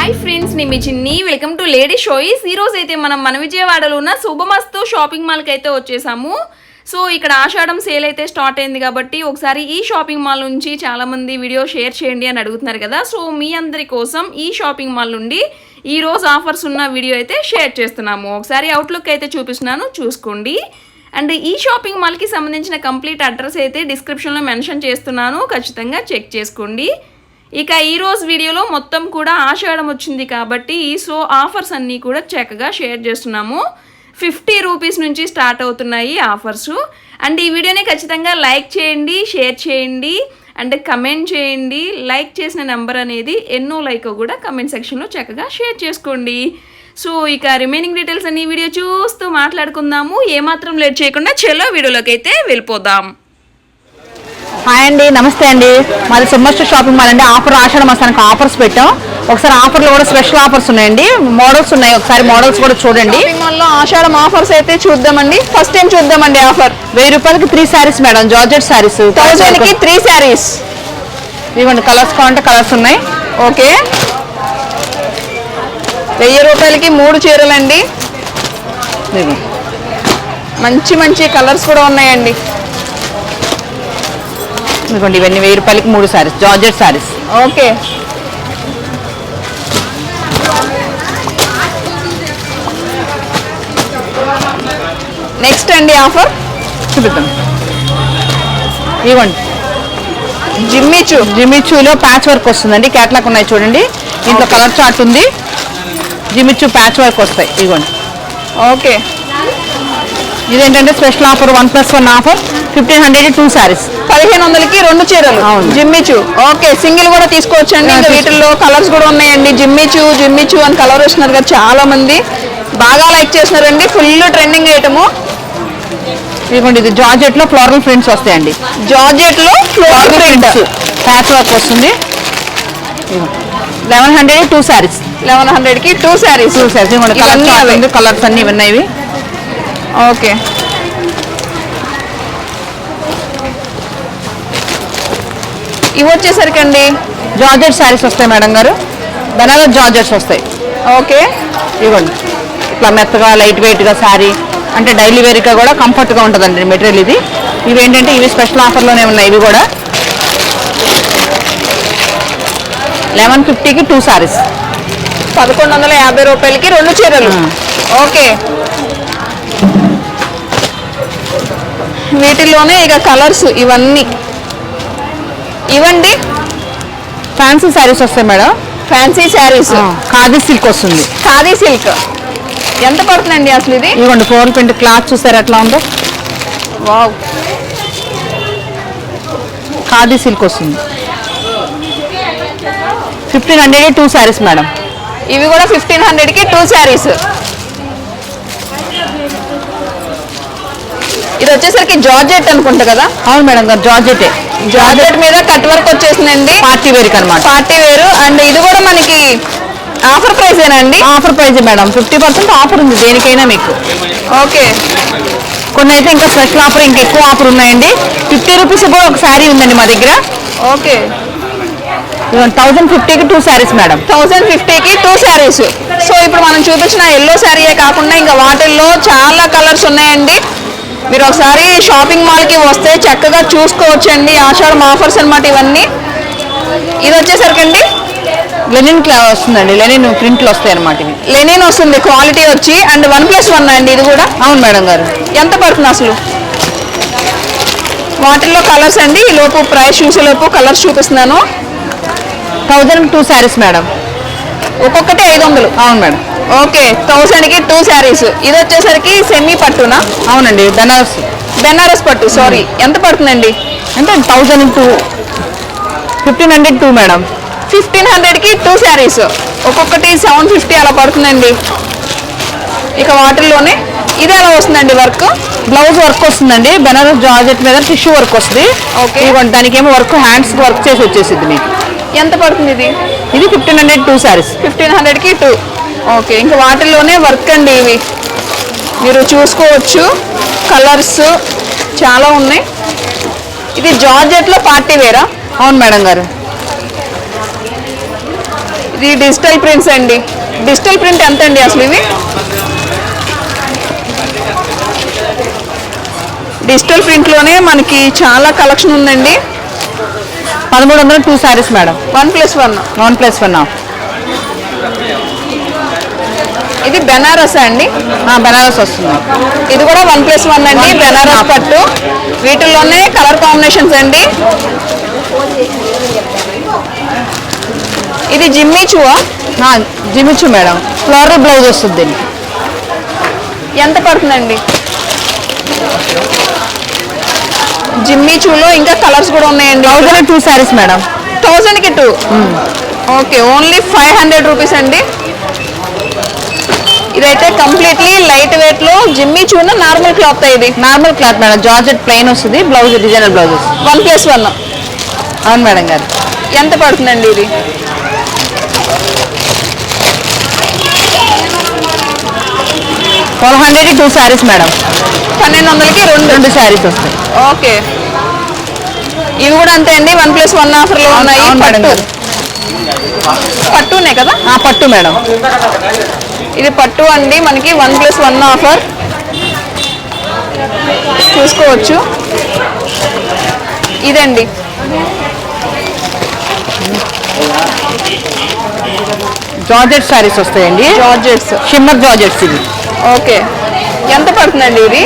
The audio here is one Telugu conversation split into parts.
హాయ్ ఫ్రెండ్స్, నేను మీ చిన్ని. వెల్కమ్ టు లేడీ షోయిస్. ఈరోజు అయితే మనం మన విజయవాడలో ఉన్న శుభమస్తు షాపింగ్ మాల్కి అయితే వచ్చేసాము. సో ఇక్కడ ఆషాఢం సేల్ అయితే స్టార్ట్ అయింది కాబట్టి ఒకసారి ఈ షాపింగ్ మాల్ నుంచి చాలామంది వీడియో షేర్ చేయండి అని అడుగుతున్నారు కదా. సో మీ అందరి కోసం ఈ షాపింగ్ మాల్ నుండి ఈరోజు ఆఫర్స్ ఉన్న వీడియో అయితే షేర్ చేస్తున్నాము. ఒకసారి అవుట్లుక్ అయితే చూపిస్తున్నాను, చూసుకోండి. అండ్ ఈ షాపింగ్ మాల్కి సంబంధించిన కంప్లీట్ అడ్రస్ అయితే డిస్క్రిప్షన్లో మెన్షన్ చేస్తున్నాను, ఖచ్చితంగా చెక్ చేసుకోండి. ఇక ఈరోజు వీడియోలో మొత్తం కూడా ఆషాఢం వచ్చింది కాబట్టి సో ఆఫర్స్ అన్నీ కూడా చక్కగా షేర్ చేస్తున్నాము. 50 రూపీస్ నుంచి స్టార్ట్ అవుతున్నాయి ఆఫర్స్. అండ్ ఈ వీడియోని ఖచ్చితంగా లైక్ చేయండి, షేర్ చేయండి అండ్ కమెంట్ చేయండి. లైక్ చేసిన నెంబర్ అనేది ఎన్నో లైక్ కూడా కమెంట్ సెక్షన్లో చక్కగా షేర్ చేసుకోండి. సో ఇక రిమైనింగ్ డీటెయిల్స్ అన్ని వీడియో చూస్తూ మాట్లాడుకుందాము. ఏమాత్రం లేట్ చేయకుండా చలో వీడియోలోకి అయితే వెళ్ళిపోదాం. హాయ్ అండి, నమస్తే అండి. మాది శుభమస్తు షాపింగ్ మాల్ అండి. ఆషాఢ మాసానికి ఆఫర్స్ పెట్టాం. ఒకసారి ఆఫర్లో కూడా స్పెషల్ ఆఫర్స్ ఉన్నాయండి, మోడల్స్ ఉన్నాయి. ఒకసారి మోడల్స్ కూడా చూడండి. షాపింగ్ మాల్లో ఆషాఢం ఆఫర్స్ అయితే చూద్దామండి. ఫస్ట్ టైం చూద్దామండి ఆఫర్. 1000 రూపాయలకి 3 శారీస్ మేడం, జార్జెట్ శారీస్. 1000కి 3 శారీస్. ఇవ్వండి, కలర్స్ కావాలంటే కలర్స్ ఉన్నాయి. ఓకే, 1000 రూపాయలకి 3 చీరలండి. మంచి మంచి కలర్స్ కూడా ఉన్నాయండి. ఇదిగోండి, ఇవన్నీ 1000 రూపాయలకి 3 saris, georgette saris. Okay, next అండి ఆఫర్ చూపిద్దాం. ఇవ్వండి, జిమ్మిచూలో ప్యాచ్ వర్క్ వస్తుందండి. క్యాట్లాగ్ ఉన్నాయి చూడండి. ఇంట్లో కలర్ చార్ట్ ఉంది. జిమ్మిచూ ప్యాచ్ వర్క్ వస్తాయి. ఇవ్వండి. ఓకే, ఇదేంటంటే స్పెషల్ ఆఫర్, 1+1 ఆఫర్. 1500కి 2 శారీస్. 1500కి 2 చీరలు. జిమ్మిచూ. ఓకే, సింగిల్ కూడా తీసుకోవచ్చండి. ఇంకా వీటిల్లో కలర్స్ కూడా ఉన్నాయండి. జిమ్మిచూ అని కలర్ వస్తున్నారు కదా, చాలా మంది బాగా లైక్ చేస్తున్నారండి. Full trending item. ఇదిగోండి, ఇది జార్జెట్ లో ఫ్లోరల్ ప్రింట్స్ వస్తాయండి. జార్జెట్ లో ఫ్లోరల్ ప్రింట్ ప్యాచ్ వర్క్ వస్తుంది. 1100కి 2 శారీస్. 1100కి 2 శారీస్. కలర్స్ అన్ని ఉన్నాయి ఇవి. ఓకే, ఇవి వచ్చేసరికి అండి జార్జెట్ శారీస్ వస్తాయి మేడం గారు. బనారస్ జార్జెట్స్ వస్తాయి. ఓకే, ఇవ్వండి, ఇట్లా మెత్తగా లైట్ వెయిట్గా శారీ, అంటే డైలీ వేర్గా కూడా కంఫర్ట్గా ఉంటుందండి మెటీరియల్ ఇది. ఇవి ఏంటంటే ఇవి స్పెషల్ ఆఫర్లోనే ఉన్నాయి. ఇవి కూడా 1150కి 2 శారీస్. 1150 రూపాయలకి 2 చీరలు. ఓకే, వీటిల్లోనే ఇక కలర్స్ ఇవన్నీ. ఇవండి ఫ్యాన్సీ శారీస్ వస్తాయి madam. Fancy saris. Khadi silk వస్తుంది. ఖాదీ సిల్క్ ఎంత పడుతుందండి అసలు ఇది? ఇవ్వండి, ఫ్లోరల్ ప్రింట్ క్లాత్ చూసారు ఎట్లా ఉందో. వావ్, ఖాదీ సిల్క్ వస్తుంది. 1500కి 2 శారీస్ మేడం. ఇవి కూడా 1500కి 2 శారీస్. ఇది వచ్చేసరికి జార్జెట్ అనుకుంటా కదా. అవును మేడం గారు, జార్జెటే. జార్జెట్ మీద కట్ వర్క్ వచ్చేసిందండి. పార్టీ వేర్ అనమాట. Party wear. అండ్ ఇది కూడా మనకి ఆఫర్ ప్రైసేనండి. ఆఫర్ ప్రైజ్ మేడం, 50% ఆఫర్ ఉంది దేనికైనా మీకు. ఓకే, కొన్ని అయితే ఇంకా స్పెషల్ ఆఫర్, ఇంకా ఎక్కువ ఆఫర్ ఉన్నాయండి. 50 రూపీస్ కూడా ఒక శారీ ఉందండి మా దగ్గర. ఓకే, 1050కి 2 శారీస్ మేడం. 1050కి 2 శారీస్. సో ఇప్పుడు మనం చూపించిన ఎల్లో శారీయే కాకుండా ఇంకా వాటిల్లో చాలా కలర్స్ ఉన్నాయండి. మీరు ఒకసారి షాపింగ్ మాల్కి వస్తే చక్కగా చూసుకోవచ్చండి. ఆషాఢం ఆఫర్స్ అనమాట ఇవన్నీ. ఇది వచ్చేసరికి అండి లెనిన్ వస్తుందండి. లెనిన్ ప్రింట్లు వస్తాయి అనమాట. ఇవి లెనిన్ వస్తుంది, క్వాలిటీ వచ్చి. అండ్ 1+1 అండి ఇది కూడా. అవును మేడం గారు. ఎంత పడుతుంది అసలు? వాటిల్లో కలర్స్ అండి. ఈ లోపు ప్రైస్ చూసేలోపు కలర్స్ చూపిస్తున్నాను. 1000కి 2 శారీస్ మేడం. ఒక్కొక్కటి 500. అవును మేడం. ఓకే, 1000కి 2 శారీస్. ఇది వచ్చేసరికి సెమీ పట్టునా? అవునండి, బెనారస్ పట్టు. సారీ, ఎంత పడుతుందండి? అంటే 1000 1500 2 మేడం. 1500కి 2 శారీస్. ఒక్కొక్కటి 750 అలా పడుతుందండి. ఇక వాటిల్లోనే ఇది ఎలా వస్తుందండి వర్క్? బ్లౌజ్ వర్క్ వస్తుందండి. బెనారస్ జార్జెట్ మీద టిష్యూ వర్క్ వస్తుంది. ఓకే, దానికి ఏమో వర్క్ హ్యాండ్స్ వర్క్ చేసి వచ్చేసింది మీకు. ఎంత పడుతుంది ఇది? ఇది 1500 2 శారీస్. 1500కి 2. ఓకే, ఇంకా వాటిల్లోనే వర్క్ అండి. ఇవి మీరు చూసుకోవచ్చు. కలర్స్ చాలా ఉన్నాయి. ఇది జార్జెట్లో పార్టీ వేరా? అవును మేడం గారు. ఇది డిజిటల్ ప్రింట్స్ అండి. డిజిటల్ ప్రింట్ ఎంత అండి అసలు ఇవి? డిజిటల్ ప్రింట్లోనే మనకి చాలా కలెక్షన్ ఉందండి. 1300 2 సారీస్ మేడం. 1+1. 1+1 ఆఫ్. ఇది బెనారస్ అండి. బెనారస్ వస్తుంది. ఇది కూడా 1+1 అండి. బెనారస్ పట్టు. వీటిల్లోనే కలర్ కాంబినేషన్స్ అండి. ఇది జిమ్మిచూవా? జిమిచ్చు మేడం. ఫ్లోరల్ బ్లౌజ్ వస్తుంది దీనికి. ఎంత పడుతుందండి? జిమ్మిచూలో ఇంకా కలర్స్ కూడా ఉన్నాయండి. 1000 2 సారీస్ మేడం. 1000కి 2. ఓకే, ఓన్లీ 500 రూపీస్ అండి. ఇదైతే కంప్లీట్లీ లైట్ వెయిట్ లో జిమ్మిచూన నార్మల్ క్లాత్. ఇది normal cloth madam. Georgette plain వస్తుంది. బ్లౌజ్ డిజైనర్ బ్లౌజ్ వస్తుంది. 1+1. అవును మేడం గారు. ఎంత పడుతుందండి ఇది? 1200 2 సారీస్ మేడం. 1200కి 2 సారీస్ వస్తాయి. ఓకే, ఇవి కూడా అంతే అండి. 1+1 ఆఫర్ లో ఉన్నాయి. అవును మేడం గారు. పట్టునే కదా? పట్టు మేడం. ఇది పట్టు అండి. మనకి 1+1 ఆఫర్ చూసుకోవచ్చు. ఇదండి జార్జెట్ సారీస్ వస్తాయండి. జార్జెట్స్, షిమ్మర్ జార్జెట్స్ ఇవి. ఓకే, ఎంత పడుతుందండి ఇది?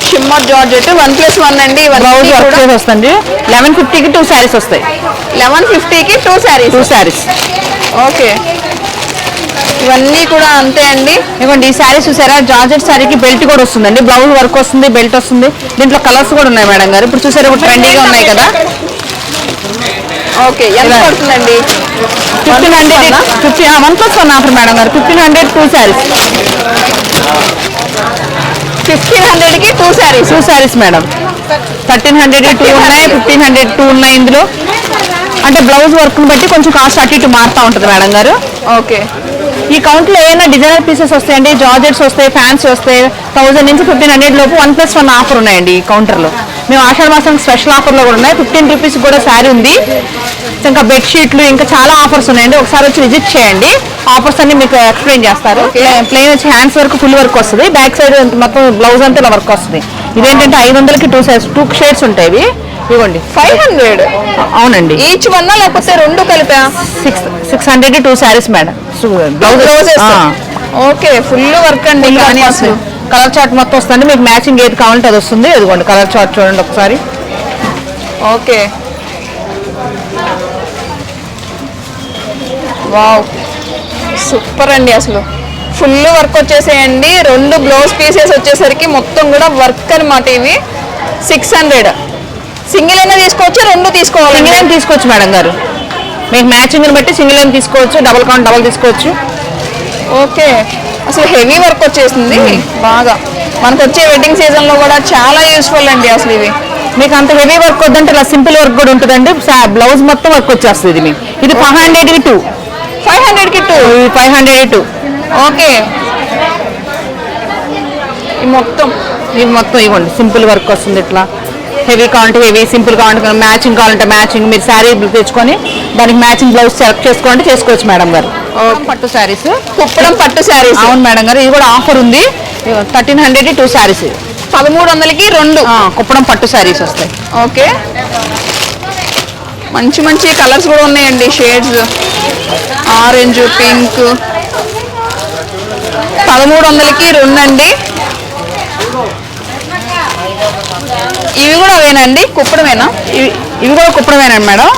షిమ్మర్ జార్జెట్ 1+1 అండి. బ్లౌజ్ వర్క్ చేసి వస్తుంది. 1150కి 2 సారీస్ వస్తాయి. 1150కి 2 సారీస్. 2 సారీస్. ఓకే, ఇవన్నీ కూడా అంతే అండి. ఇదిగోండి ఈ సారీ చూసారా? జార్జెట్ సారీకి బెల్ట్ కూడా వస్తుందండి. బ్లౌజ్ వర్క్ వస్తుంది, బెల్ట్ వస్తుంది. దీంట్లో కలర్స్ కూడా ఉన్నాయి మేడం గారు. ఇప్పుడు చూసారా, ఇప్పుడు ట్రెండీగా ఉన్నాయి కదా. ఓకే, ఎంత పడుతుందండి? 1500 1+1 ఆఫర్ మేడం గారు. 1500 2 సారీస్. 1500కి 2 సారీస్. 2 సారీస్ మేడం. 1300 2 ఉన్నాయి, 1500 2 ఉన్నాయి ఇందులో. అంటే బ్లౌజ్ వర్క్ని బట్టి కొంచెం కాస్ట్ అటు ఇటు మారుతూ ఉంటుంది మేడం గారు. ఓకే, ఈ కౌంట్లో ఏమైనా డిజైనర్ పీసెస్ వస్తాయండి. జార్జెట్స్ వస్తాయి, ఫ్యాన్సీ వస్తాయి. 1000 నుంచి 1500 లోపు 1+1 ఆఫర్ ఉన్నాయండి ఈ కౌంటర్లో. మేము ఆషాఢ మాసం స్పెషల్ ఆఫర్లో కూడా ఉన్నాయి. 15 రూపీస్ కూడా శారీ ఉంది. ఇంకా బెడ్షీట్లు ఇంకా చాలా ఆఫర్స్ ఉన్నాయండి. ఒకసారి వచ్చి విజిట్ చేయండి. ఆఫర్స్ అన్ని మీకు ఎక్స్ప్లెయిన్ చేస్తారు. ప్లెయిన్ వచ్చి హ్యాండ్స్ వరకు ఫుల్ వర్క్ వస్తుంది. బ్యాక్ సైడ్ మొత్తం బ్లౌజ్ అంతా ఇలా వర్క్ వస్తుంది. ఇదేంటంటే 500కి 2 షేడ్స్ ఉంటాయి. ఇవ్వండి 500. అవునండి. ఈచ్ వన్ లేకపోతే 2 కలిపా? 600 2 saris madam. Blouses. Okay, full work అండి. కానీ అసలు కలర్ చార్ట్ మొత్తం వస్తుంది. మీకు మ్యాచింగ్ ఏది కావాలంటే అది వస్తుంది. ఇదిగోండి కలర్ చార్ట్ చూడండి ఒకసారి. ఓకే, వావ్, సూపర్ అండి. అసలు ఫుల్ వర్క్ వచ్చేసేయండి. 2 బ్లౌజ్ పీసెస్ వచ్చేసరికి మొత్తం కూడా వర్క్ అనమాట. ఇవి 600. సింగిల్ అయినా తీసుకోవచ్చు, 2 తీసుకోవాలి. సింగిల్ ఏం తీసుకోవచ్చు మేడం గారు. మీకు మ్యాచింగ్ని బట్టి సింగిల్ ఏం తీసుకోవచ్చు, డబుల్ కౌంట్ డబుల్ తీసుకోవచ్చు. ఓకే, అసలు హెవీ వర్క్ వచ్చేసింది బాగా. మనకు వచ్చే వెడ్డింగ్ సీజన్లో కూడా చాలా యూస్ఫుల్ అండి. అసలు ఇవి మీకు అంత హెవీ వర్క్ వద్దంటే ఇలా సింపుల్ వర్క్ కూడా ఉంటుందండి. బ్లౌజ్ మొత్తం వర్క్ వచ్చేస్తుంది. ఇది మీకు ఇది 500కి 2. 500కి 2. 500 2. ఓకే, ఈ మొత్తం ఇవ్వండి సింపుల్ వర్క్ వస్తుంది. ఇట్లా హెవీ కావాలంటే హెవీ, సింపుల్ కావాలంటే మ్యాచింగ్ కావాలంటే మ్యాచింగ్. మీరు శారీ తెచ్చుకొని దానికి మ్యాచింగ్ బ్లౌజ్ సెలెక్ట్ చేసుకోవాలంటే చేసుకోవచ్చు మేడం గారు. పట్టు శారీస్, కుప్పడం పట్టు శారీస్. అవును మేడం గారు. ఇది కూడా ఆఫర్ ఉంది. 1300 2 శారీస్. 1300కి 2 కుప్పడం పట్టు శారీస్ వస్తాయి. ఓకే, మంచి మంచి కలర్స్ కూడా ఉన్నాయండి. Shades orange, pink. 1300కి 2 అండి. ఇవి కూడా అవేనండి, కుప్పడమేనా? ఇవి కూడా కుప్పడమేనండి మేడం.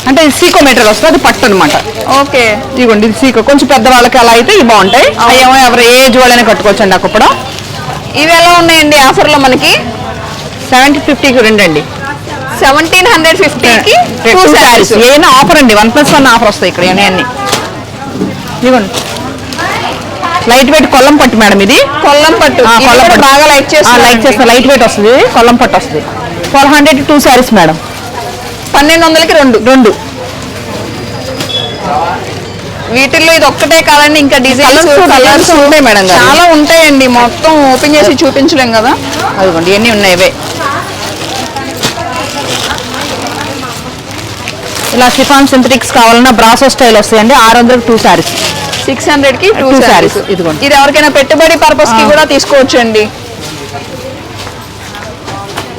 అంటే ఇది సీకో మెటీరియల్ వస్తుంది. అది పట్టు అనమాట. ఓకే, ఇదిగోండి ఇది సీకో. కొంచెం పెద్దవాళ్ళకి అలా అయితే ఇవి బాగుంటాయి. అయ్యేమో ఎవరు ఏజ్ వాళ్ళని కట్టుకోవచ్చండి ఆ కుప్పడం. ఇవి ఎలా ఉన్నాయండి ఆఫర్లో మనకి? 1750కి 2 అండి. 1750కి 2 శారీస్. ఏమైనా ఆఫర్ అండి. 1+1 ఆఫర్ వస్తాయి ఇక్కడ అన్ని. ఇదిగోండి లైట్ వెయిట్ కొల్లం పట్టు మేడం. ఇది కొల్లం పట్టు. కొల్లం పట్టు బాగా లైక్ చేస్తా. లైట్ వెయిట్ వస్తుంది. కొల్లం పట్టు వస్తుంది. 1200 2 శారీస్ మేడం. 1200కి 2. వీటిల్లో ఇది ఒక్కటే కాదండి, ఇంకా డిజైన్స్ కలర్స్ ఉంటాయి మేడం గారు. చాలా ఉంటాయండి. మొత్తం ఓపెన్ చేసి చూపించలేం కదా. అదిగోండి ఇవన్నీ ఉన్నాయి. ఇవే ఇలా షిఫాన్ సింథటిక్స్ కావాలన్నా బ్రాసో స్టైల్ వస్తాయండి 600కి 2 శారీస్ 600కి 2 Two శారీస్. sarees. ఇదిగోండి. ఇది ఎవరికైనా పెట్టుబడి పర్పస్ కి కూడా తీసుకోవచ్చు అండి.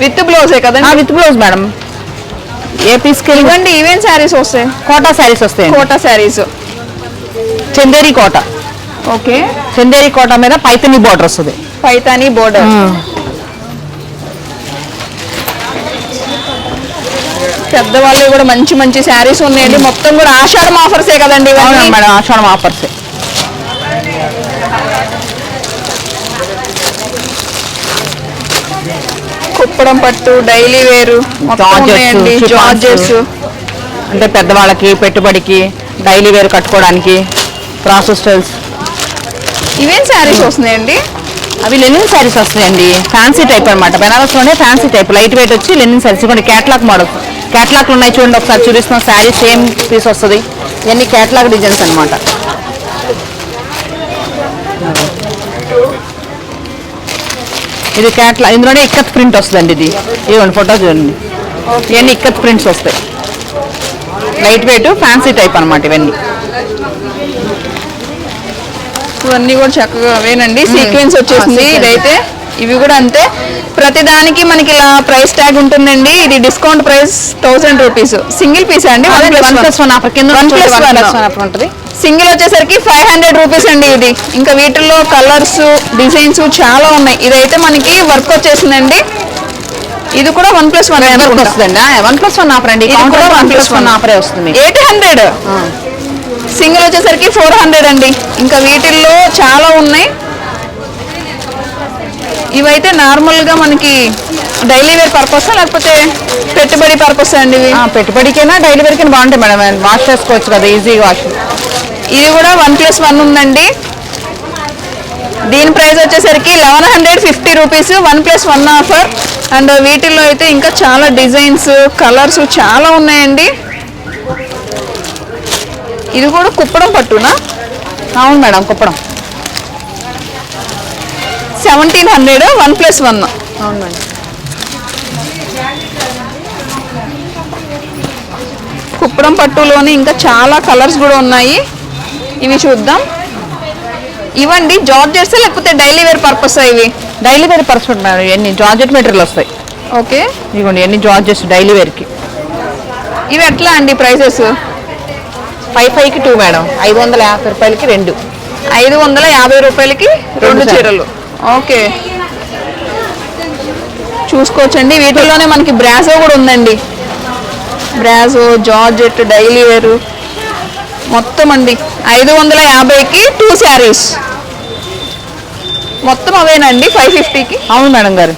విత్ బ్లౌజే కదండి. With blouse madam. ఏ పీస్కి ఇవ్వండి. ఈవెన్ శారీస్ వస్తాయి. కోటా శారీస్ వస్తాయండి. కోటా శారీస్. చందేరి కోట. ఓకే. చందేరి కోట మీద పైతని బోర్డర్ వస్తుంది. పైతాని బోర్డర్. పెద్దవాళ్ళు కూడా మంచి మంచి శారీస్ ఉన్నాయండి. మొత్తం కూడా ఆషాఢం ఆఫర్సే కదండి ఇవన్నీ. మేడం ఆషాఢం ఆఫర్సే. కుప్పడం పట్టు, డైలీ వేరు జార్జెస్. అంటే పెద్దవాళ్ళకి పెట్టుబడికి డైలీ వేర్ కట్టుకోవడానికి బ్రాసో స్టైల్స్. ఇవేం శారీస్ వస్తున్నాయండి. అవి లెనిన్ శారీస్ వస్తాయండి. ఫ్యాన్సీ టైప్ అనమాట. బెనారస్లోనే ఫ్యాన్సీ టైప్ లైట్ వెయిట్ వచ్చి లెనిన్ శారీస్. ఇవ్వండి క్యాట్లాగ్ మోడల్స్. క్యాట్లాగ్లు ఉన్నాయి చూడండి ఒకసారి చూపిస్తున్న శారీ సేమ్ పీస్ వస్తుంది. ఇవన్నీ క్యాట్లాగ్ డిజైన్స్ అనమాట. ఇది క్యాట్లాగ్. ఇందులోనే ఇక్కత్ ప్రింట్ వస్తుందండి. ఇది ఇవ్వండి ఫోటో చూడండి. ఇవన్నీ ఇక్కత్ ప్రింట్స్ వస్తాయి. లైట్ వెయిట్ ఫ్యాన్సీ టైప్ అనమాట ఇవన్నీ. ఇవన్నీ కూడా చక్కగా అవేనండి. సీక్వెన్స్ వచ్చేసింది. ఇదైతే ఇవి కూడా అంతే. ప్రతిదానికి మనకి ఇలా ప్రైస్ ట్యాగ్ ఉంటుందండి. ఇది discount price 1000 rupees. Single piece అండి. 1+1 ఆఫర్ కింద 1+1 ఉంటుంది. సింగిల్ వచ్చేసరికి 500 రూపీస్ అండి ఇది. ఇంకా వీటిల్లో కలర్స్ డిజైన్స్ చాలా ఉన్నాయి. ఇదైతే మనకి వర్క్ వచ్చేసిందండి. ఇది కూడా 1+1 వస్తుందండి. 1+1 ఆఫర్ అండి. ఇది కూడా 1+1 ఆఫరే వస్తుంది. 800. సింగిల్ వచ్చేసరికి 400 అండి. ఇంకా వీటిల్లో చాలా ఉన్నాయి. ఇవైతే నార్మల్ గా మనకి డైలీ వేర్ పర్పస్ లేకపోతే పెట్టుబడి పర్పస్ అండి ఇవి. పెట్టుబడికైనా డైలీ వేర్కైనా బాగుంటాయి మేడం. వాష్ చేసుకోవచ్చు కదా ఈజీగా వాష్. ఇది కూడా 1+1 ఉందండి. దీని ప్రైస్ వచ్చేసరికి 1150 రూపీస్. 1+1 ఆఫర్. అండ్ వీటిల్లో అయితే ఇంకా చాలా డిజైన్స్ కలర్స్ చాలా ఉన్నాయండి. ఇది కూడా కుప్పడం పట్టునా? అవును మేడం కుప్పడం. 1700 1+1. అవును మేడం. కుప్పడం పట్టులోని ఇంకా చాలా కలర్స్ కూడా ఉన్నాయి. ఇవి చూద్దాం. ఇవండి జార్జెట్స్ లేకపోతే డైలీ వేర్ పర్పస్ ఇవి? Daily wear purpose madam. ఇవన్నీ జార్జెట్ మెటీరియల్ వస్తాయి. ఓకే. ఇవ్వండి ఇవన్నీ జార్జెట్స్ డైలీ వేర్కి. ఇవి ఎట్లా అండి ప్రైసెస్? 5కి 2 మేడం. 550 రూపాయలకి 2. 550 రూపాయలకి 2 చీరలు. ఓకే చూసుకోవచ్చండి. వీటిలోనే మనకి బ్రాసో కూడా ఉందండి. బ్రాసో జార్జెట్ డైలీ వేరు మొత్తం అండి. 550కి 2 శారీస్. మొత్తం అవేనండి 550కి. అవును మేడం గారు.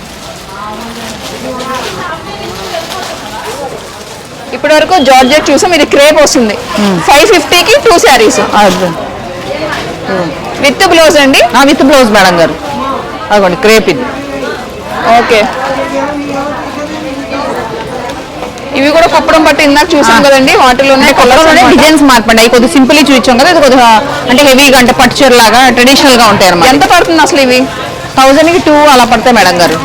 ఇప్పటి వరకు జార్జెట్ చూసాం. ఇది క్రేప్ వస్తుంది. 550కి 2 శారీస్ విత్ బ్లౌజ్ అండి. విత్ బ్లౌజ్ మేడం గారు. అదిగోండి క్రేప్ ఇది. ఓకే. ఇవి కూడా కుప్పడం పట్టు ఇందాక చూసాం కదండి. వాటిలోనే డిజైన్స్ మార్పండి. అవి కొద్దిగా సింపుల్ చూపించాం కదా. ఇది కొద్దిగా అంటే హెవీగా అంటే పట్టు చీర లాగా ట్రెడిషనల్ గా ఉంటాయి అన్నమాట. ఎంత పడుతుంది అసలు ఇవి? 1000కి 2 అలా పడతాయి మేడం గారు.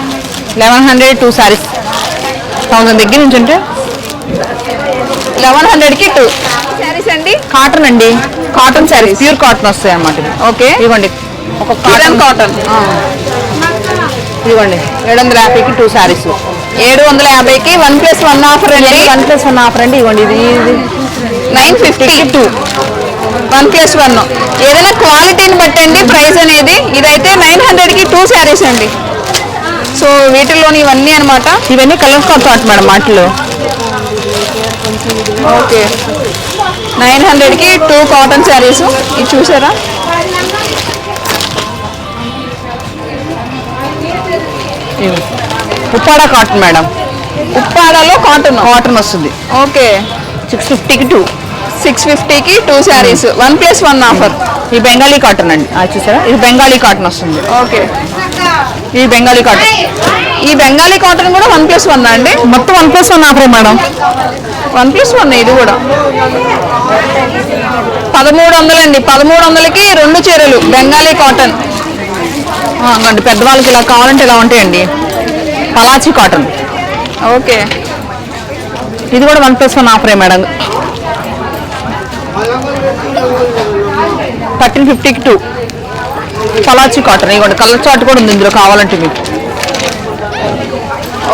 1100 2 శారీస్. 1000 దగ్గర నుంచి అంటే 1100కి 2 శారీస్ అండి. కాటన్ అండి. కాటన్ శారీస్ ప్యూర్ కాటన్ వస్తాయి అన్నమాట. ఓకే. ఇవ్వండి ఒక కాటన్. ఇవ్వండి 750కి 2 శారీస్. 750కి 1+1 ఆఫర్ అండి. 1+1 ఆఫర్ అండి. ఇవ్వండి ఇది 950కి 2 1+1. ఏదైనా క్వాలిటీని బట్టండి ప్రైస్ అనేది. ఇదైతే 900కి 2 శారీస్ అండి. సో వీటిల్లోని ఇవన్నీ అనమాట. ఇవన్నీ కలర్ కాట్ మేడం వాటిలో. ఓకే 900కి 2 కాటన్ శారీస్. ఇది చూసారా? Uppada cotton madam. ఉప్పాడలో కాటన్ వస్తుంది. ఓకే 650కి 2. 650కి 2 శారీస్. 1+1 ఆఫర్. ఈ బెంగాలీ కాటన్ అండి. చూసారా ఇది బెంగాలీ కాటన్ వస్తుంది. ఓకే. ఈ బెంగాలీ కాటన్. ఈ బెంగాలీ కాటన్ కూడా 1+1 అండి. మొత్తం 1+1 ఆఫరే మేడం. 1+1 ఇది కూడా 1300 అండి. 1300కి 2 చీరలు బెంగాలీ కాటన్. అండి పెద్దవాళ్ళకి ఇలా కావాలంటే ఇలా ఉంటాయండి. పలాచి కాటన్. ఓకే ఇది కూడా 1+1 ఆఫరే మేడం. 1350కి 2 పలాచి కాటన్. ఇవ్వండి కలర్ చార్ట్ కూడా ఉంది ఇందులో కావాలంటే మీకు.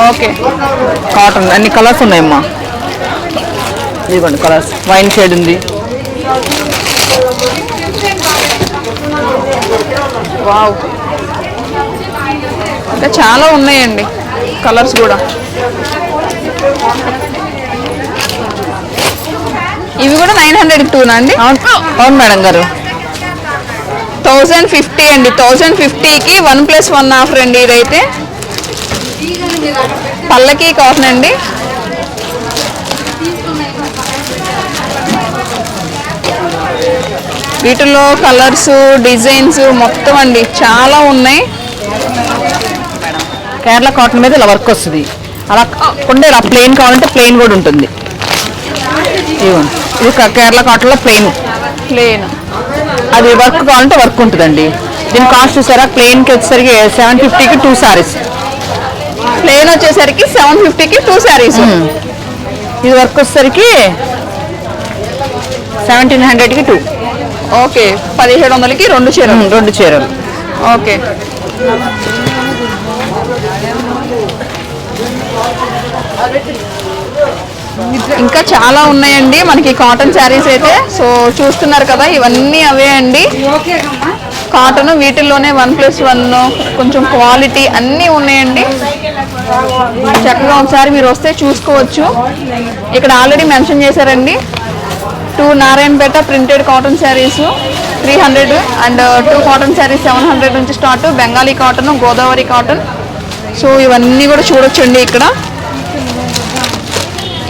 ఓకే కాటన్ అన్ని కలర్స్ ఉన్నాయమ్మా. ఇదిగోండి కలర్స్, వైన్ షేడ్ ఉంది. వావ్, ఇంకా చాలా ఉన్నాయండి కలర్స్ కూడా. ఇవి కూడా 902 అండి. అవును మేడం గారు. 1050 అండి. 1050కి 1+1 ఆఫర్ అండి. ఇదైతే పల్లకి కాటన్ అండి. వీటిలో కలర్స్ డిజైన్స్ మొత్తం అండి చాలా ఉన్నాయి. కేరళ కాటన్ మీద ఇలా వర్క్ వస్తుంది. అలా ఉండే ఇలా ప్లెయిన్ కావాలంటే ప్లెయిన్ కూడా ఉంటుంది. ఇదిగోండి ఇది కేరళ కాటన్లో ప్లెయిన్. అది వర్క్ కావాలంటే వర్క్ ఉంటుందండి. దీని కాస్ట్ చూసారా, ప్లెయిన్కి వచ్చేసరికి 750కి 2 సారీస్. ప్లెయిన్ వచ్చేసరికి 750కి 2 సారీస్. ఇది వర్క్ వచ్చేసరికి 1700కి 2. ఓకే 1700కి 2 చీరలు. 2 చీరలు. ఓకే ఇంకా చాలా ఉన్నాయండి మనకి కాటన్ శారీస్ అయితే. సో చూస్తున్నారు కదా, ఇవన్నీ అవే అండి కాటన్. వీటిల్లోనే 1+1 కొంచెం క్వాలిటీ అన్నీ ఉన్నాయండి. చక్కగా ఒకసారి మీరు వస్తే చూసుకోవచ్చు. ఇక్కడ ఆల్రెడీ మెన్షన్ చేశారండి 2 Narayanpet printed cotton saris 300 and 2 cotton saris 700 నుంచి start. Bengali cotton, Godavari cotton. So ఇవన్నీ కూడా చూడొచ్చండి ఇక్కడ.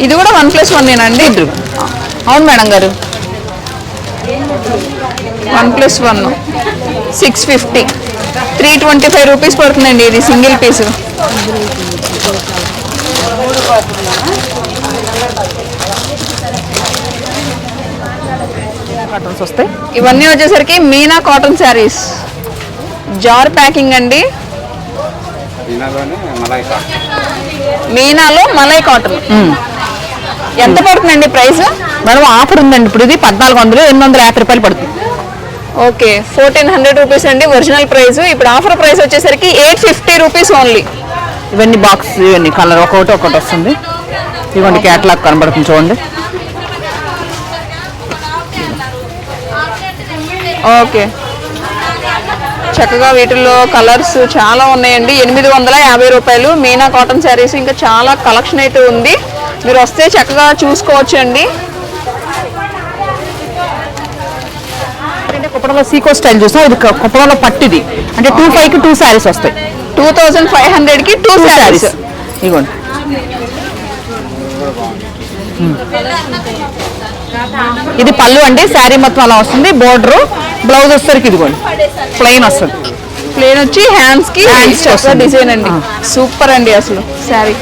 ఇది కూడా 1+1 అండి. అవును మేడం గారు. 1+1 650, 325 రూపీస్ పడుతుందండి ఇది సింగిల్ పీస్. కాటన్స్ వస్తాయి. ఇవన్నీ వచ్చేసరికి Meena cotton saris jar packing అండి. మీనాలో మలై కాటన్. ఎంత పడుతుందండి ప్రైస్? మేడం ఆఫర్ ఉందండి ఇప్పుడు. ఇది 1400, 850 రూపాయలు పడుతుంది. ఓకే 1400 రూపీస్ అండి ఒరిజినల్ ప్రైస్. ఇప్పుడు ఆఫర్ ప్రైస్ వచ్చేసరికి 850 రూపీస్ ఓన్లీ. ఇవన్నీ బాక్స్, ఇవన్నీ కలర్ ఒకటి వస్తుంది. ఇవన్నీ క్యాటలాగ్ కనబడుతుంది చూడండి. ఓకే చక్కగా వీటిల్లో కలర్స్ చాలా ఉన్నాయండి. 850 రూపాయలు మీనా కాటన్ శారీస్. ఇంకా చాలా కలెక్షన్ అయితే ఉంది, మీరు వస్తే చక్కగా చూసుకోవచ్చు అండి. అంటే కుప్పడంలో సీకో స్టైల్ చూసాం. ఇది కుప్పడంలో పట్టిది అంటే 25కి 2 శారీస్ వస్తాయి. 2500కి 2 శారీస్. ఇదిగోండి ఇది పళ్ళు అండి. శారీ మొత్తం అలా వస్తుంది. బోర్డర్ బ్లౌజ్ వచ్చేసరికి ఇదిగోండి ప్లెయిన్ వస్తుంది. ప్లేన్ వచ్చి హ్యాండ్స్ కి డిజైన్ అండి. సూపర్ అండి అసలు శారీ.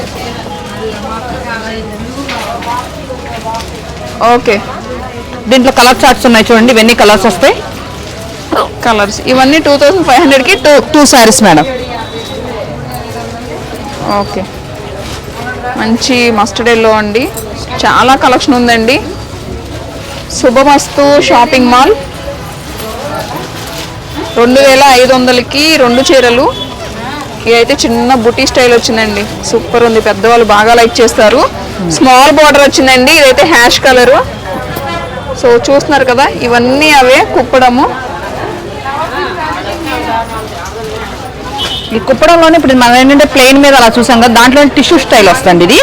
ఓకే దీంట్లో కలర్ చార్ట్స్ ఉన్నాయి చూడండి. ఇవన్నీ కలర్స్ వస్తాయి. కలర్స్ ఇవన్నీ 2500కి 2 శారీస్ మేడం. ఓకే మంచి మస్టర్డ్ ఎల్లో అండి. చాలా కలెక్షన్ ఉందండి. శుభమస్తు షాపింగ్ మాల్ 2500కి 2 చీరలు. ఇదైతే చిన్న బుటీ స్టైల్ వచ్చిందండి. సూపర్ ఉంది, పెద్దవాళ్ళు బాగా లైక్ చేస్తారు. స్మాల్ బార్డర్ వచ్చిందండి. ఇదైతే హ్యాష్ కలరు. సో చూస్తున్నారు కదా, ఇవన్నీ అవే కుప్పడము. ఈ కుప్పడంలోనే ఇప్పుడు మనం ఏంటంటే ప్లెయిన్ మీద అలా చూసాం కదా, దాంట్లో టిష్యూ స్టైల్ వస్తుంది. ఇది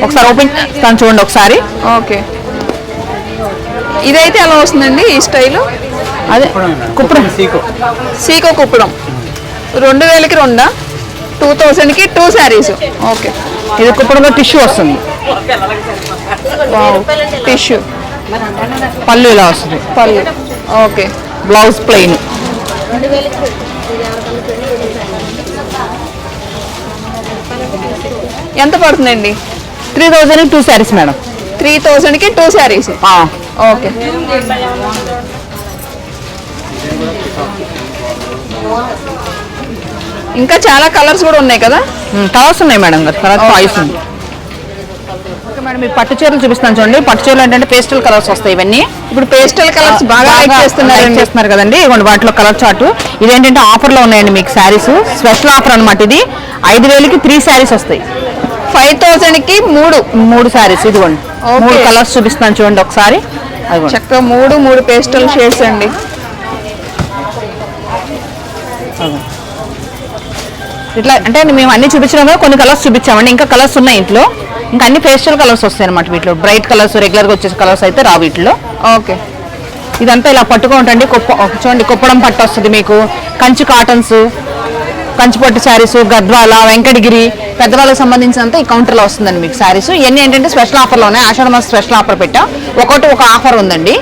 ఒకసారి ఓపెన్ చేస్తాను చూడండి ఒకసారి. ఓకే ఇదైతే ఎలా వస్తుందండి ఈ స్టైలు? అదే కుప్పడం సీకో కుప్పడం 2000కి 2, 2000కి 2 శారీస్. ఓకే ఇది కుప్పడంలో టిష్యూ వస్తుంది. టిష్యూ పళ్ళు ఇలా వస్తుంది. పళ్ళు ఓకే. Blouse plain. ఎంత పడుతుందండి? 3000కి 2 శారీస్ మేడం. 3000కి 2 శారీస్. ఓకే ఇంకా చాలా కలర్స్ కూడా ఉన్నాయి కదా? కలర్స్ ఉన్నాయి మేడం గారు. కలర్ చాయిస్ ఉంది. మేడం మీకు పట్టు చీరలు చూపిస్తాను చూడండి. పట్టు చీరలు ఏంటంటే పేస్టల్ కలర్స్ వస్తాయి. ఇవన్నీ ఇప్పుడు పేస్టల్ కలర్స్ బాగా లైక్ చేస్తున్నారు కదండి. ఇవ్వండి వాటిలో కలర్ చార్ట్. ఇదేంటంటే ఆఫర్ లో ఉన్నాయండి మీకు శారీస్. స్పెషల్ ఆఫర్ అనమాట ఇది. 5,000కి 3 శారీస్ వస్తాయి. 5,000కి 3 శారీస్. ఇదిగోండి 3 కలర్స్ చూపిస్తాను చూడండి ఒకసారి. చక్కగా 3 పేస్టల్ షేడ్స్ అండి. ఇట్లా అంటే మేము అన్ని చూపించినాం కదా, కొన్ని కలర్స్ చూపించామండి. ఇంకా కలర్స్ ఉన్నాయి ఇంట్లో. ఇంకా అన్ని పేస్టల్ కలర్స్ వస్తాయి అనమాట వీటిలో. బ్రైట్ కలర్స్ రెగ్యులర్గా వచ్చే కలర్స్ అయితే రావు వీటిలో. ఓకే. ఇదంతా ఇలా పట్టుకో ఉంటుంది. చూడండి కుప్పడం పట్టు వస్తుంది మీకు. కంచి కాటన్స్, కంచిపట్టు శారీస్, గద్వాల, వెంకటగిరి పెద్దవాళ్ళకి సంబంధించినంత ఈ కౌంటర్లో వస్తుందండి మీకు శారీస్. ఇవన్నీ ఏంటంటే స్పెషల్ ఆఫర్లో ఉన్నాయి. ఆషాఢ మాసం స్పెషల్ ఆఫర్ పెట్టా. ఒక ఆఫర్ ఉందండి.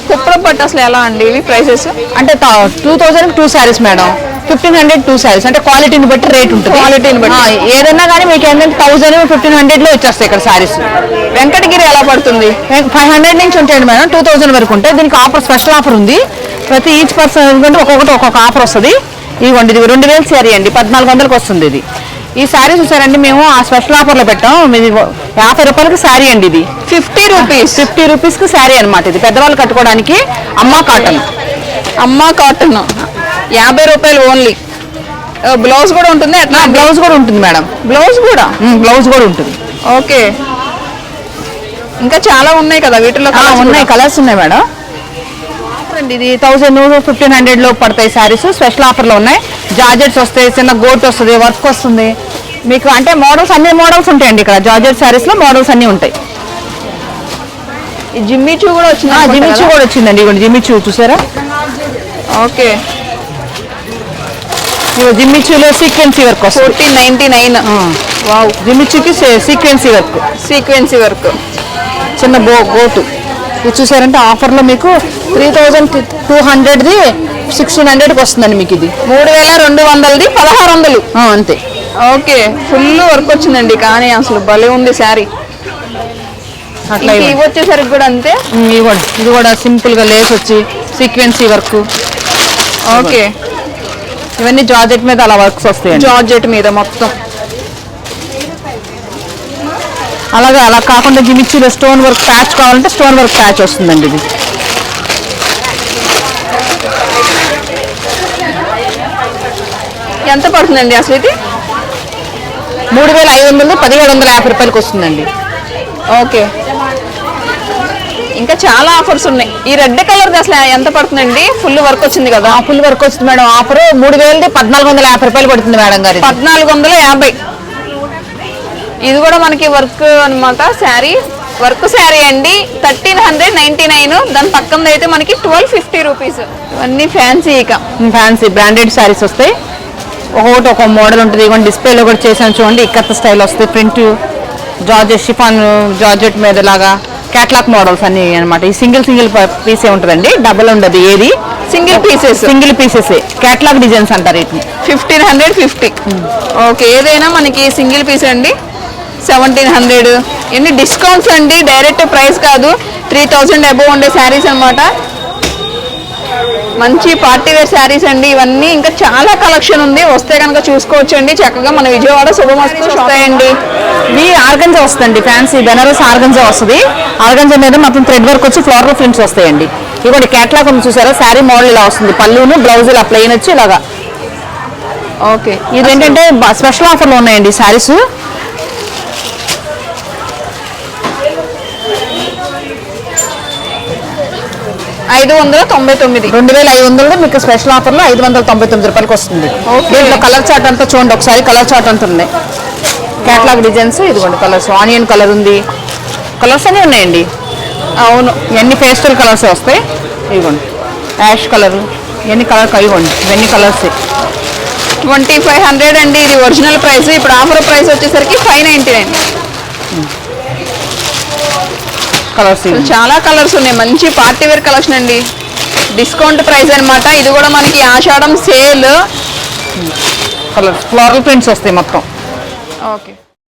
కుప్పడం పట్టు అసలు ఎలా అండి ఇవి ప్రైసెస్? అంటే 2,000 2 శారీస్ మేడం. 1,500 2 శారీస్. అంటే క్వాలిటీని బట్టి రేట్ ఉంటుంది. క్వాలిటీని బట్టి ఏదన్నా కానీ మీకు ఏంటంటే 1,000 1,500లో వచ్చేస్తాయి ఇక్కడ శారీస్. వెంకటగిరి ఎలా పడుతుంది? 500 నుంచి ఉంటాయండి మేడం. 2,000 వరకు ఉంటాయి. దీనికి ఆఫర్ స్పెషల్ ఆఫర్ ఉంది. ప్రతి ఈచ్ పర్సన్ ఎందుకంటే ఒక్కొక్క ఆఫర్ వస్తుంది. ఇవ్వండి ఇది 2,000 శారీ అండి. 1,400కి వస్తుంది ఇది. ఈ శారీ చూసారండి మేము ఆ స్పెషల్ ఆఫర్లో పెట్టాం. ఇది 50 రూపాయలకి శారీ అండి. ఇది 50 రూపీస్కి శారీ అనమాట. ఇది పెద్దవాళ్ళు కట్టుకోవడానికి. అమ్మా కాటన్ 50 రూపాయలు ఓన్లీ. బ్లౌజ్ కూడా ఉంటుంది అట్లా? బ్లౌజ్ కూడా ఉంటుంది మేడం. బ్లౌజ్ కూడా ఉంటుంది. ఓకే. ఇంకా చాలా ఉన్నాయి కదా వీటిలో? ఉన్నాయి కలర్స్ ఉన్నాయి మేడం. ఇది 1,000 1,500లో పడతాయి శారీస్. స్పెషల్ ఆఫర్లో ఉన్నాయి. జార్జెట్స్ వస్తాయి, చిన్న గోట్ వస్తుంది, వర్క్ వస్తుంది మీకు. అంటే మోడల్స్ అన్ని మోడల్స్ ఉంటాయండి ఇక్కడ. జార్జెట్ శారీస్లో మోడల్స్ అన్ని ఉంటాయి. జిమ్మిచూ కూడా వచ్చింది. జిమ్మిచూ కూడా వచ్చిందండి. ఇవ్వండి జిమ్మిచూ చూసారా? ఓకే. జిమ్మిచూలో సీక్వెన్సీ వర్క్ వస్తుంది. 1499. వావ్. జిమ్మిచూకి సీక్వెన్సీ వర్క్ చిన్న గోటు. ఇది చూసారంటే ఆఫర్లో మీకు 3,200ది 1,600కి వస్తుందండి మీకు. ఇది 3,200ది 1,600. అంతే. ఓకే. ఫుల్ వర్క్ వచ్చిందండి. కానీ అసలు భలే ఉంది శారీ. అట్లా ఇవి వచ్చేసరికి కూడా అంతే. ఇవ్వండి ఇది కూడా సింపుల్ గా లేస్ వచ్చి సీక్వెన్సీ వర్క్. ఓకే. ఇవన్నీ జార్జెట్ మీద అలా వర్క్స్ వస్తాయి. జార్జెట్ మీద మొత్తం అలా కాకుండా జిమిచ్చులో స్టోన్ వర్క్ ప్యాచ్ కావాలంటే స్టోన్ వర్క్ ప్యాచ్ వస్తుందండి. ఇది ఎంత పడుతుందండి అసలు? ఇది 3,500 1,750 రూపాయలకి వస్తుందండి. ఓకే. ఇంకా చాలా ఆఫర్స్ ఉన్నాయి. ఈ రెడ్ కలర్ అసలు ఎంత పడుతుందండి? ఫుల్ వర్క్ వచ్చింది కదా? ఫుల్ వర్క్ వచ్చింది మేడం. ఆఫర్ 3,000ది 1,450 రూపాయలు పడుతుంది మేడం గారు. 1,450. ఇది కూడా మనకి వర్క్ అనమాట. శారీ వర్క్ శారీ అండి. 1,399. దాని పక్కన అయితే మనకి 1,250 రూపీస్. ఇవన్నీ ఫ్యాన్సీ. ఇక ఫ్యాన్సీ బ్రాండెడ్ శారీస్ వస్తాయి. ఒక మోడల్ ఉంటుంది. ఇవ్వండి డిస్ప్లేలో కూడా చేసాను చూడండి. ఇక్కత్త స్టైల్ వస్తాయి. ప్రింట్ జార్జెట్ షిఫాన్ జార్జెట్ మీద లాగా క్యాట్లాగ్ మోడల్స్ అన్ని అనమాట. ఈ సింగిల్ పీసే ఉంటుందండి. డబుల్ ఉండదు ఏది. సింగిల్ పీసెస్ క్యాట్లాగ్ డిజైన్స్ అంటారు వీటిని. 1,550. ఓకే. ఏదైనా మనకి సింగిల్ పీస్ అండి. 1,700. ఎన్ని డిస్కౌంట్స్ అండి. డైరెక్ట్ ప్రైస్ కాదు. 3,000 అబోవ్ ఉండే శారీస్ అనమాట. మంచి పార్టీ వేర్ శారీస్ అండి ఇవన్నీ. ఇంకా చాలా కలెక్షన్ ఉంది. వస్తే కనుక చూసుకోవచ్చు అండి. చక్కగా మన విజయవాడ శుభమస్తు వస్తాయండి. ఇవి ఆర్గంజా వస్తుంది. ఫ్యాన్సీ బెనారస్ ఆర్గంజా వస్తుంది. ఆర్గంజా మీద మొత్తం థ్రెడ్ వర్క్ వచ్చి ఫ్లోరల్ ప్రింట్స్ వస్తాయండి. ఇవ్వండి క్యాట్లాగ్ ఉంది చూసారా? శారీ మోడల్ ఇలా వస్తుంది. పళ్ళును బ్లౌజ్ ఇలా ప్లెయిన్ వచ్చి ఇలాగా. ఓకే. ఇదేంటంటే స్పెషల్ ఆఫర్లో ఉన్నాయండి శారీస్. $599. 2,500 మీకు స్పెషల్ ఆఫర్లో 599 రూపాయలకి వస్తుంది. దీంట్లో కలర్ చార్ట్ అంతా చూడండి ఒకసారి. కలర్ చార్ట్ అంతా ఉంది. క్యాట్లాగ్ డిజైన్స్ ఇదిగోండి. కలర్స్ ఆనియన్ కలర్ ఉంది. కలర్స్ అన్నీ ఉన్నాయండి. అవును. ఇవన్నీ పేస్టల్ కలర్స్ వస్తాయి. ఇదిగోండి యాష్ కలర్. ఇవన్నీ కలర్ ఇవ్వండి. ఇవన్నీ కలర్స్ 2,500 అండి. ఇది ఒరిజినల్ ప్రైస్. ఇప్పుడు ఆఫర్ ప్రైస్ వచ్చేసరికి 599. కలర్స్ చాలా కలర్స్ ఉన్నాయి. మంచి పార్టీ వేర్ కలెక్షన్ అండి. డిస్కౌంట్ ప్రైస్ అనమాట. ఇది కూడా మనకి ఆషాఢం సేల్. కలర్స్ ఫ్లోరల్ ప్రింట్స్ వస్తాయి మొత్తం. ఓకే.